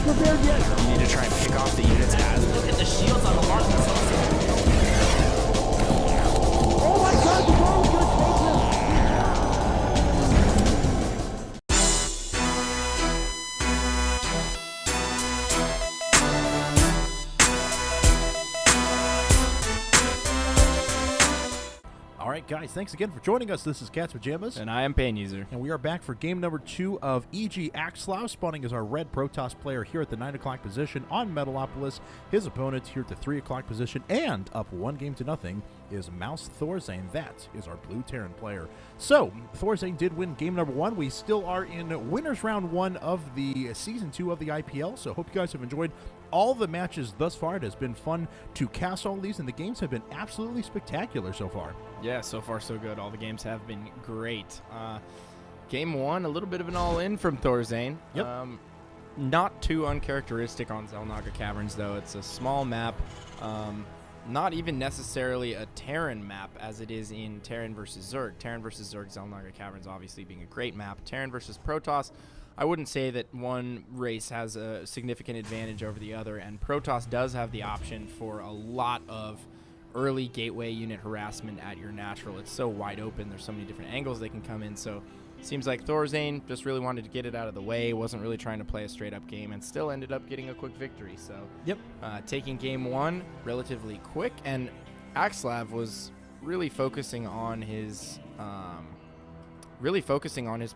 prepared yet. You need to try and pick off the units as. Look at the shields on the Mark themselves. Oh my god, the ball is going to take him. All right, guys, thanks again for joining us. This is Cat's Pajamas. And I am Pain User. And we are back for game number 2 of E.G. Axslav, spawning as our red Protoss player here at the 9 o'clock position on Metalopolis. His opponent here at the 3 o'clock position and up 1-0 is Mouse ThorZaIn. That is our blue Terran player. So, ThorZaIn did win game number 1. We still are in winners round 1 of the season 2 of the IPL, so hope you guys have enjoyed all the matches thus far. It has been fun to cast all these, and the games have been absolutely spectacular so far. Yeah, so far so good. All the games have been great. Game 1, a little bit of an all-in from ThorZaIn. Yep. Not too uncharacteristic on Xel'Naga Caverns, though. It's a small map. Not even necessarily a Terran map as it is in Terran versus Zerg. Terran versus Zerg, Xel'Naga Caverns obviously being a great map. Terran versus Protoss, I wouldn't say that one race has a significant advantage over the other, and Protoss does have the option for a lot of early gateway unit harassment at your natural. It's so wide open. There's so many different angles they can come in, so it seems like ThorZaIn just really wanted to get it out of the way, wasn't really trying to play a straight-up game, and still ended up getting a quick victory. So, Yep. Taking game 1 relatively quick, and Axslav was really focusing on his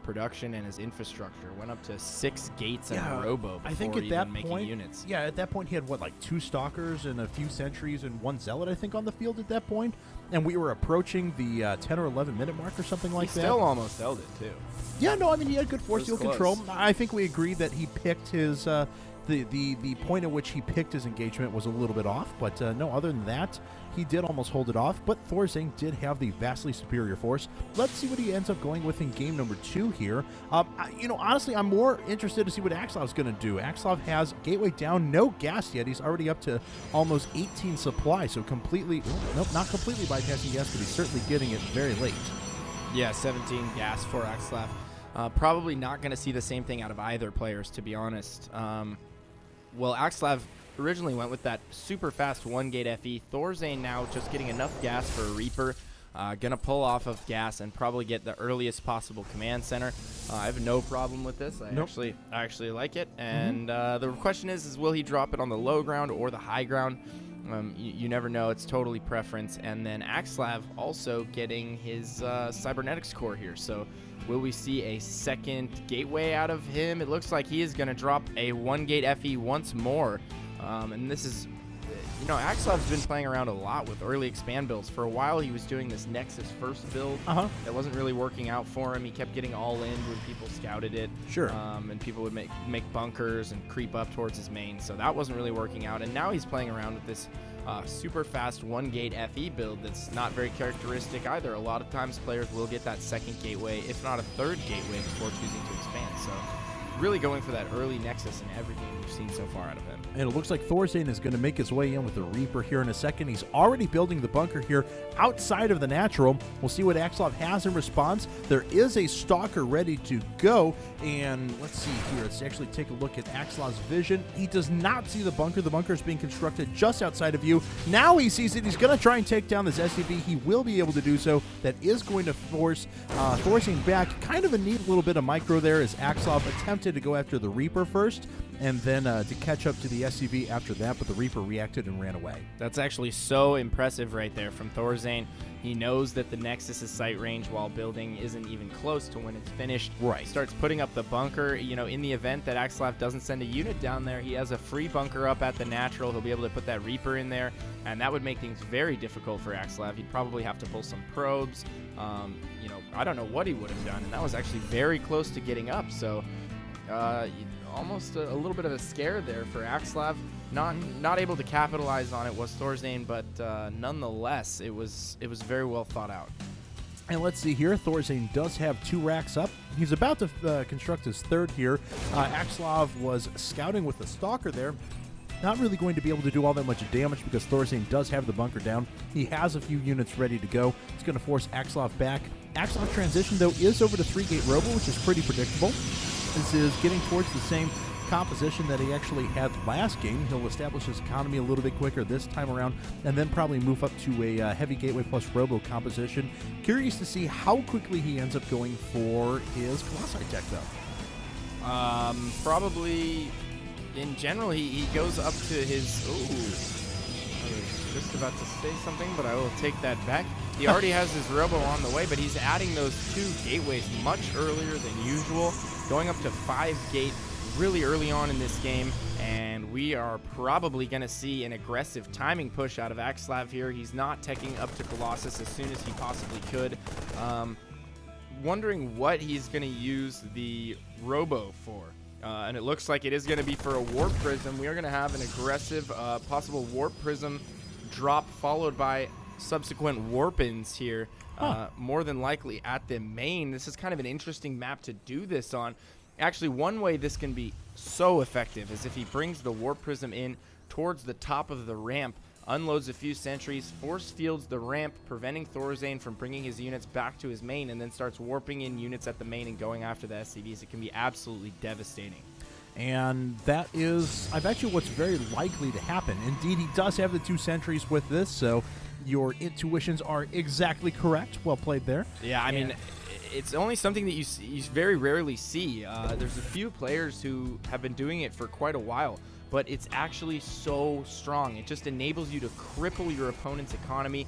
production and his infrastructure. Went up to 6 gates and a robo before I think at even that making point, units. Yeah, at that point he had, what, like 2 Stalkers and a few Sentries and 1 Zealot, I think, on the field at that point. And we were approaching the 10 or 11 minute mark or something like that. He still almost held it, too. Yeah, no, I mean, he had good force It field was control. close. I think we agreed that he picked his, the point at which he picked his engagement was a little bit off. But no, other than that, he did almost hold it off. But ThorZaIn did have the vastly superior force. Let's see what he ends up going with in game number 2 here. Honestly, I'm more interested to see what Axslav's going to do. Axslav has Gateway down, no gas yet. He's already up to almost 18 supply, so completely, nope, not completely bypassing gas, but he's certainly getting it very late. Yeah, 17 gas for Axslav. Probably not going to see the same thing out of either players, to be honest. Well, Axslav originally went with that super fast 1-gate FE. ThorZaIn now just getting enough gas for a Reaper. Gonna pull off of gas and probably get the earliest possible command center. I have no problem with this. I actually like it. And the question is will he drop it on the low ground or the high ground? You never know. It's totally preference. And then Axslav also getting his cybernetics core here. So will we see a second gateway out of him? It looks like he is going to drop a 1-gate FE once more. And this is, Axslav's been playing around a lot with early expand builds. For a while, he was doing this Nexus first build. That wasn't really working out for him. He kept getting all in when people scouted it. Sure. And people would make bunkers and creep up towards his main. So that wasn't really working out. And now he's playing around with this super fast 1-gate FE build that's not very characteristic either. A lot of times players will get that second gateway, if not a third gateway, before choosing to expand. So really going for that early Nexus in everything we've seen so far out of him. And it looks like ThorZaIn is going to make his way in with the Reaper here in a second. He's already building the bunker here outside of the natural. We'll see what Axslav has in response. There is a Stalker ready to go. And let's see here. Let's actually take a look at Axslav's vision. He does not see the bunker. The bunker is being constructed just outside of view. Now he sees it. He's going to try and take down this SCV. He will be able to do so. That is going to force ThorZaIn back. Kind of a neat little bit of micro there as Axslav attempted to go after the Reaper first, and then to catch up to the SCV after that, but the Reaper reacted and ran away. That's actually so impressive right there from ThorZaIn. He knows that the Nexus's sight range while building isn't even close to when it's finished. Right. Starts putting up the bunker. In the event that Axslav doesn't send a unit down there, he has a free bunker up at the natural. He'll be able to put that Reaper in there, and that would make things very difficult for Axslav. He'd probably have to pull some probes. I don't know what he would have done, and that was actually very close to getting up. So almost a little bit of a scare there for Axslav. Not able to capitalize on it was ThorZaIn, but nonetheless, it was very well thought out. And let's see here. ThorZaIn does have 2 racks up. He's about to construct his third here. Axslav was scouting with the Stalker there. Not really going to be able to do all that much damage because ThorZaIn does have the bunker down. He has a few units ready to go. It's going to force Axslav back. Axslav transition, though, is over to 3-gate Robo, which is pretty predictable. This is getting towards the same composition that he actually had last game. He'll establish his economy a little bit quicker this time around, and then probably move up to a heavy gateway plus robo composition. Curious to see how quickly he ends up going for his Colossi tech, though. Probably, in general, he goes up to his... Ooh, I was just about to say something, but I will take that back. He already has his robo on the way, but he's adding those 2 gateways much earlier than usual, going up to 5 gate really early on in this game, and we are probably going to see an aggressive timing push out of Axslav here. He's not teching up to Colossus as soon as he possibly could. Wondering what he's going to use the robo for. And it looks like it is going to be for a Warp Prism. We are going to have an aggressive possible Warp Prism drop followed by subsequent warp-ins here, more than likely at the main. This is kind of an interesting map to do this on. Actually, one way this can be so effective is if he brings the Warp Prism in towards the top of the ramp, unloads a few sentries, force fields the ramp, preventing ThorZaIn from bringing his units back to his main, and then starts warping in units at the main and going after the SCVs. It can be absolutely devastating. And that is, I bet you, what's very likely to happen. Indeed, he does have the 2 sentries with this, so your intuitions are exactly correct. Well played there. Yeah, I mean, it's only something that you very rarely see. There's a few players who have been doing it for quite a while, but it's actually so strong. It just enables you to cripple your opponent's economy.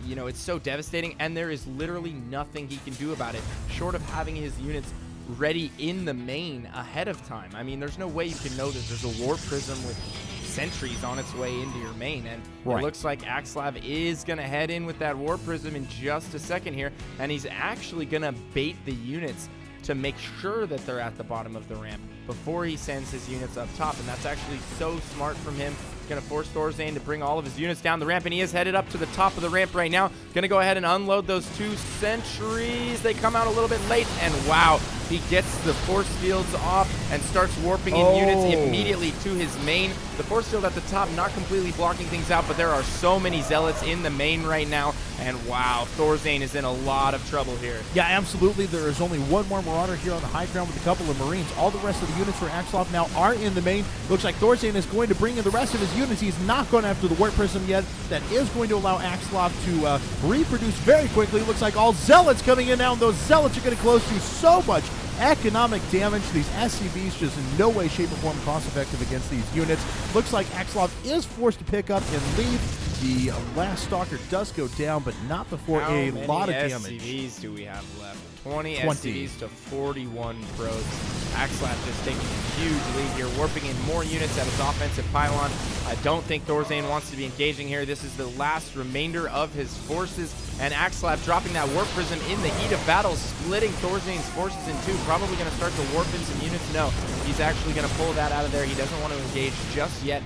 You know, it's so devastating, and there is literally nothing he can do about it, short of having his units ready in the main ahead of time. I mean, there's no way you can know that there's a Warp Prism with sentries on its way into your main, and it looks like Axslav is going to head in with that Warp Prism in just a second here, and he's actually going to bait the units to make sure that they're at the bottom of the ramp before he sends his units up top, and that's actually so smart from him. He's going to force ThorZaIn to bring all of his units down the ramp, and he is headed up to the top of the ramp right now. Going to go ahead and unload those 2 sentries. They come out a little bit late, and wow, he gets the force fields off and starts warping in units immediately to his main. The force field at the top not completely blocking things out, but there are so many zealots in the main right now, and wow, ThorZaIn is in a lot of trouble here. Yeah, absolutely. There is only one more Marauder here on the high ground with a couple of Marines. All the rest of the units for Axslav now are in the main. Looks like ThorZaIn is going to bring in the rest of his units. He's not going after the Warp Prism yet. That is going to allow Axslav to reproduce very quickly. Looks like all Zealots coming in now, and those Zealots are getting close to so much economic damage. These SCVs just in no way, shape, or form cost effective against these units. Looks like Axslav is forced to pick up and leave. The last Stalker does go down, but not before a lot of damage. How many SCVs do we have left? 20 SCVs to 41 pros. Axslav just taking a huge lead here, warping in more units at his offensive pylon. I don't think ThorZaIn wants to be engaging here. This is the last remainder of his forces, and Axslav dropping that Warp Prism in the heat of battle, splitting ThorZaIn's forces in 2. Probably going to start to warp in some units. No, he's actually going to pull that out of there. He doesn't want to engage just yet.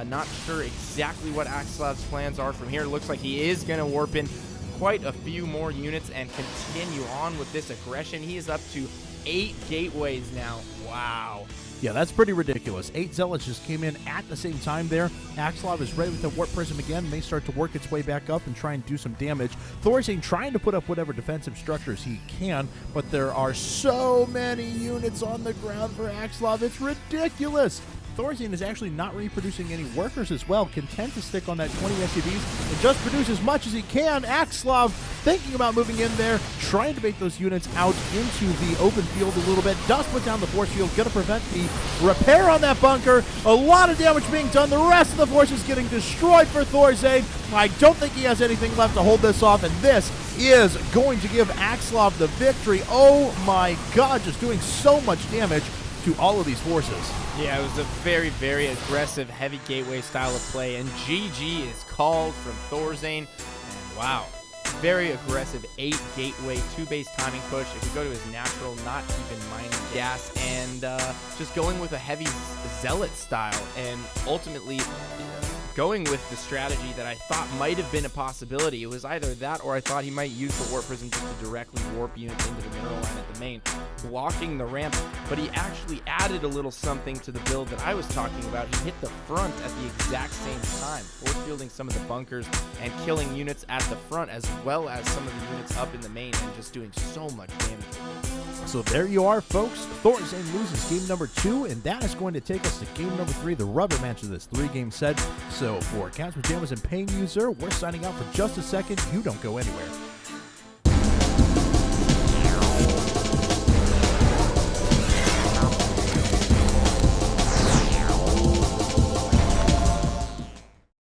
Not sure exactly what Axslav's plans are from here. Looks like he is going to warp in quite a few more units and continue on with this aggression. He is up to 8 gateways now. Wow. Yeah, that's pretty ridiculous. 8 Zealots just came in at the same time there. Axslav is ready with the Warp Prism again. May start to work its way back up and try and do some damage. ThorZaIn trying to put up whatever defensive structures he can, but there are so many units on the ground for Axslav. It's ridiculous. ThorZaIn is actually not reproducing any workers as well, content to stick on that 20 SCVs and just produce as much as he can. Axslav thinking about moving in there, trying to bait those units out into the open field a little bit. Does put down the force field, going to prevent the repair on that bunker. A lot of damage being done. The rest of the force is getting destroyed for ThorZaIn. I don't think he has anything left to hold this off, and this is going to give Axslav the victory. Oh my God, just doing so much damage to all of these forces. Yeah, it was a very, very aggressive, heavy gateway style of play, and GG is called from ThorZaIn. And wow, very aggressive 8 gateway, 2 base timing push. If you go to his natural, not even mining gas, and just going with a heavy zealot style, and ultimately going with the strategy that I thought might have been a possibility. It was either that, or I thought he might use the Warp Prism just to directly warp units into the mineral line at the main, blocking the ramp, but he actually added a little something to the build that I was talking about. He hit the front at the exact same time, force fielding some of the bunkers and killing units at the front, as well as some of the units up in the main, and just doing so much damage. So there you are, folks. ThorZaIn loses game number 2, and that is going to take us to game number 3, the rubber match of this 3-game set. So for Cats Pajamas and Pain User, we're signing out for just a second. You don't go anywhere.